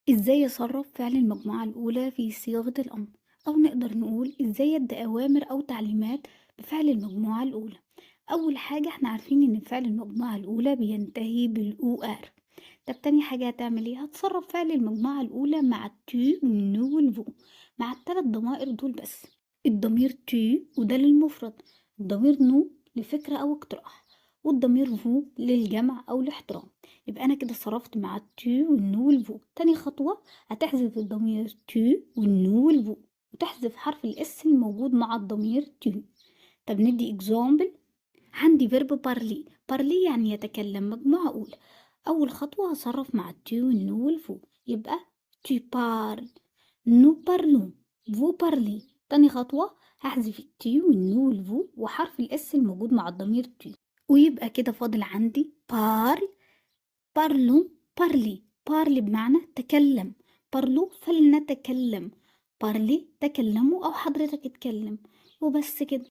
إزاي أصرف فعل المجموعة الأولى في صياغة الأمر، أو نقدر نقول إزاي أدي أوامر أو تعليمات بفعل المجموعة الأولى. أول حاجة احنا عارفين إن فعل المجموعة الأولى بينتهي بالأو آر. طب تاني حاجة هتعمل ايه؟ هتصرف فعل المجموعة الأولى مع التو والنو والفو، مع التلات ضمائر دول بس. الضمير تو وده للمفرد، الضمير نو لفكرة أو اقتراح، والضمير فو للجمع أو الاحترام. يبقى أنا كده صرفت مع التو والنو والفو. تاني خطوة هتحذف الضمير تو والنو والفو، وتحذف حرف الاس الموجود مع الضمير تو. طب ندي اكزامبل. عندي فيرب بارلي، بارلي يعني يتكلم، مجموعة أولى. أول خطوة هصرف مع التو والنو والفو، يبقى tu parles، nous parlons، vous parlez. تاني خطوة هحذف التي والنو والفو وحرف الاس الموجود مع الضمير تو، ويبقى كده فاضل عندي parle، parlons، parler. parler بمعنى تكلم، parlons فلنتكلم، parler تكلموا أو حضرتك اتكلم، وبس كده.